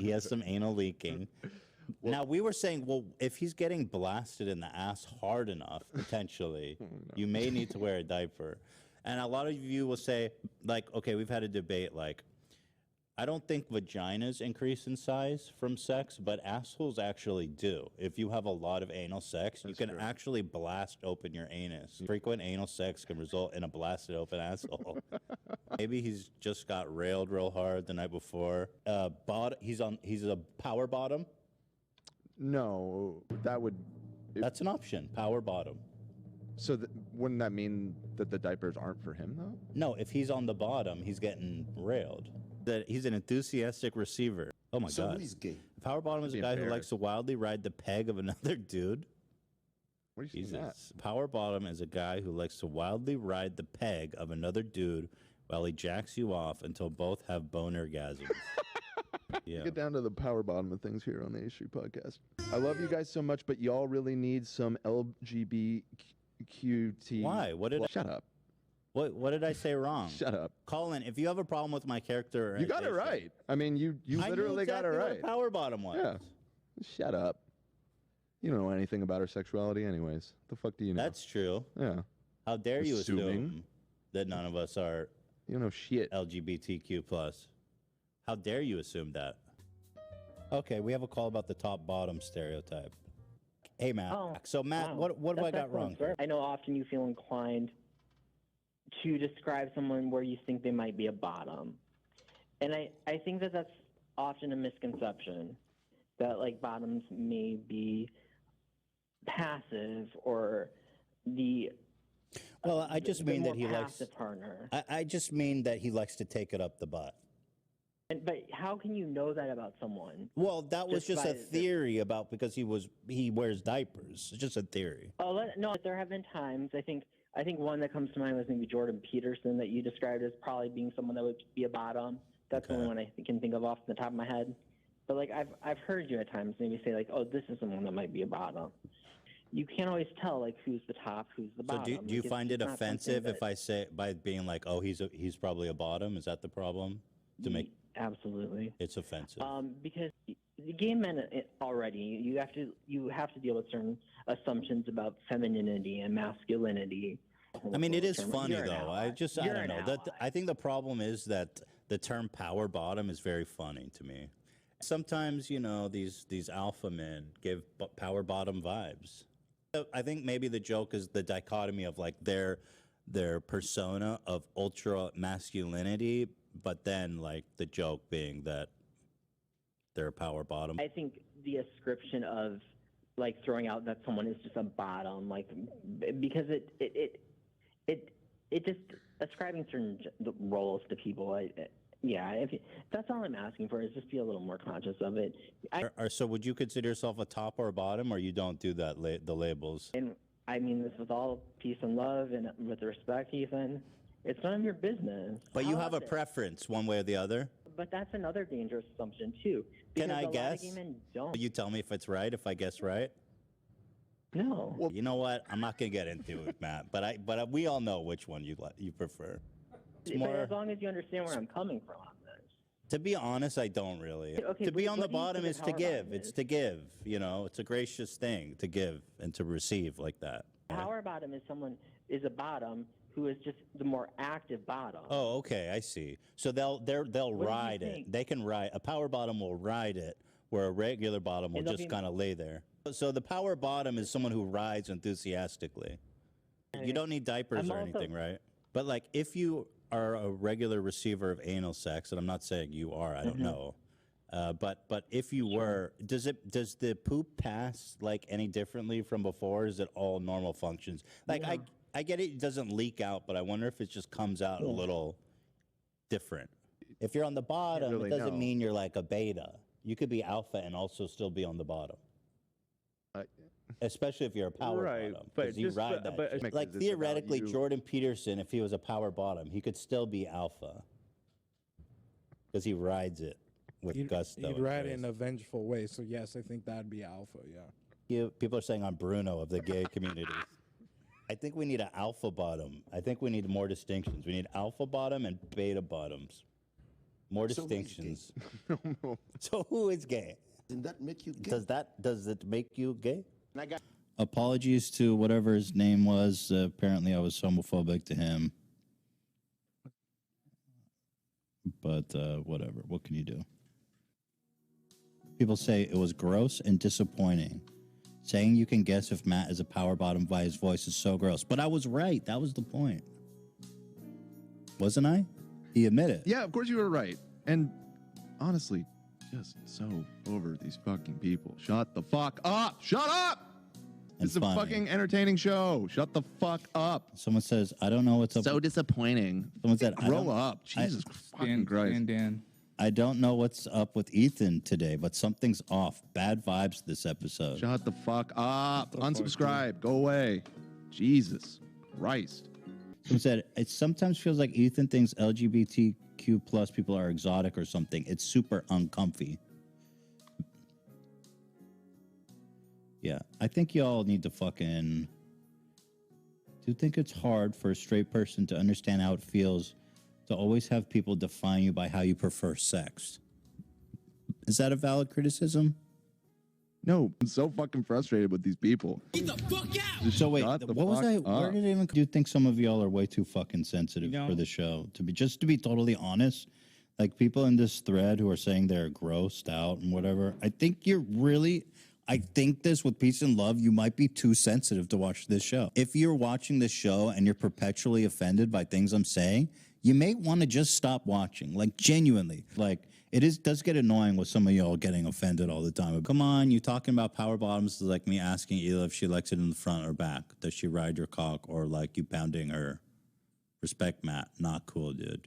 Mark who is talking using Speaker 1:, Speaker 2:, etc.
Speaker 1: He has some anal leaking. Well, now, we were saying, well, if he's getting blasted in the ass hard enough, potentially, you may need to wear a diaper. And a lot of you will say, like, okay, we've had a debate, like, I don't think vaginas increase in size from sex, but assholes actually do. If you have a lot of anal sex, you can actually blast open your anus. Frequent anal sex can result in a blasted open asshole. Maybe he's just got railed real hard the night before. He's a power bottom.
Speaker 2: No,
Speaker 1: that's an option. Power bottom.
Speaker 2: So wouldn't that mean that the diapers aren't for him though?
Speaker 1: No, if he's on the bottom, he's getting railed. That he's an enthusiastic receiver. Oh my god. So he's gay. A power bottom is a guy who likes to wildly ride the peg of another dude.
Speaker 2: What are you saying that?
Speaker 1: Power bottom is a guy who likes to wildly ride the peg of another dude while he jacks you off until both have bone orgasms.
Speaker 2: Yeah. Get down to the power bottom of things here on the H3 podcast. I love you guys so much, but y'all really need some LGBTQT.
Speaker 1: Why? What did
Speaker 2: Shut up.
Speaker 1: What did I say wrong?
Speaker 2: Shut up.
Speaker 1: Colin, if you have a problem with my character...
Speaker 2: You got it right. I mean, you literally got it right.
Speaker 1: What a power bottom was.
Speaker 2: Yeah. Shut up. You don't know anything about our sexuality anyways. The fuck do you know?
Speaker 1: That's true.
Speaker 2: Yeah.
Speaker 1: How dare you assume that none of us are...
Speaker 2: You know shit.
Speaker 1: LGBTQ+. How dare you assume that? Okay, we have a call about the top-bottom stereotype. Hey, Matt.
Speaker 3: Oh,
Speaker 1: so, Matt,
Speaker 3: wow.
Speaker 1: what have I got wrong?
Speaker 3: Sir. I know often you feel inclined to describe someone where you think they might be a bottom. And I think that that's often a misconception, that, like, bottoms may be passive or the...
Speaker 1: Well, I just mean that he likes...
Speaker 3: partner.
Speaker 1: I just mean that he likes to take it up the butt.
Speaker 3: But how can you know that about someone?
Speaker 1: Well, that was just a theory about because he wears diapers. It's just a theory.
Speaker 3: Oh no, there have been times. I think one that comes to mind was maybe Jordan Peterson that you described as probably being someone that would be a bottom. That's the only one I can think of off the top of my head. But like I've heard you at times maybe say like, oh, this is someone that might be a bottom. You can't always tell like who's the top, who's the bottom.
Speaker 1: So do you find it offensive if I say by being like, oh, he's probably a bottom? Is that the problem?
Speaker 3: Absolutely.
Speaker 1: It's offensive.
Speaker 3: Because the gay men already, you have to deal with certain assumptions about femininity and masculinity.
Speaker 1: I mean, it is funny though. I don't know. I think the problem is that the term power bottom is very funny to me. Sometimes, these alpha men give power bottom vibes. I think maybe the joke is the dichotomy of like their persona of ultra masculinity, but then like the joke being that they're a power bottom.
Speaker 3: I think the ascription of like throwing out that someone is just a bottom, like because it just ascribing certain roles to people. That's all I'm asking for is just be a little more conscious of it.
Speaker 1: So would you consider yourself a top or a bottom, or you don't do that the labels?
Speaker 3: And I mean this with all peace and love and with respect, Ethan. It's none of your business.
Speaker 1: But you have a preference one way or the other?
Speaker 3: But that's another dangerous assumption, too.
Speaker 1: Can I guess?
Speaker 3: A lot of gay men don't.
Speaker 1: You tell me if it's right, if I guess right?
Speaker 3: No.
Speaker 1: Well, you know what? I'm not going to get into it, Matt. But we all know which one you prefer.
Speaker 3: But as long as you understand where I'm coming from on this.
Speaker 1: To be honest, I don't really.
Speaker 3: Okay,
Speaker 1: to be on the bottom is to give. It's to give. It's a gracious thing to give and to receive like that.
Speaker 3: Power bottom is a bottom who is just the more active bottom.
Speaker 1: Oh, okay, I see. So they'll ride it. They can ride. A power bottom will ride it, where a regular bottom will just kind of lay there. So the power bottom is someone who rides enthusiastically. You don't need diapers or anything, right? But like if you are a regular receiver of anal sex, and I'm not saying you are, I don't know. But if you were, does the poop pass like any differently from before? Is it all normal functions? Like I get it doesn't leak out, but I wonder if it just comes out a little different. If you're on the bottom, it doesn't mean you're like a beta. You could be alpha and also still be on the bottom. Especially if you're a power bottom. Because you ride that. Like theoretically, Jordan Peterson, if he was a power bottom, he could still be alpha. Because he rides it with gusto.
Speaker 4: He'd ride it in a vengeful way. So yes, I think that'd be alpha, yeah.
Speaker 1: People are saying I'm Bruno of the gay community. I think we need an alpha bottom. I think we need more distinctions. We need alpha bottom and beta bottoms. More distinctions.
Speaker 2: No.
Speaker 1: So who is gay?
Speaker 5: Doesn't that make you gay?
Speaker 1: Does it make you gay?
Speaker 5: And I got
Speaker 1: Apologies to whatever his name was. Apparently, I was homophobic to him. But whatever. What can you do? People say it was gross and disappointing. Saying you can guess if Matt is a power bottom by his voice is so gross. But I was right. That was the point. Wasn't I? He admitted.
Speaker 2: Yeah, of course you were right. And honestly, just so over these fucking people. Shut the fuck up. Shut up. It's a fucking entertaining show. Shut the fuck up.
Speaker 1: Someone says, I don't know what's up.
Speaker 2: So disappointing.
Speaker 1: Someone said,
Speaker 2: grow up. Jesus fucking Christ.
Speaker 4: Dan.
Speaker 1: I don't know what's up with Ethan today, but something's off. Bad vibes this episode.
Speaker 2: Shut the fuck up. Unsubscribe. Go away. Jesus Christ.
Speaker 1: Someone said, it sometimes feels like Ethan thinks LGBTQ plus people are exotic or something. It's super uncomfy. Yeah, I think y'all need to fucking... Do you think it's hard for a straight person to understand how it feels to always have people define you by how you prefer sex? Is that a valid criticism?
Speaker 2: No, I'm so fucking frustrated with these people.
Speaker 5: get the fuck out.
Speaker 1: So wait, what was I? Where did I even? Do you think some of y'all are way too fucking sensitive for the show? To be totally honest, like people in this thread who are saying they're grossed out and whatever. I think you're really. I think this with peace and love, you might be too sensitive to watch this show. If you're watching this show and you're perpetually offended by things I'm saying, you may want to just stop watching. Like genuinely, like. Does get annoying with some of y'all getting offended all the time. Come on, you talking about power bottoms is like me asking Ela if she likes it in the front or back. Does she ride your cock or like you pounding her? Respect, Matt. Not cool, dude.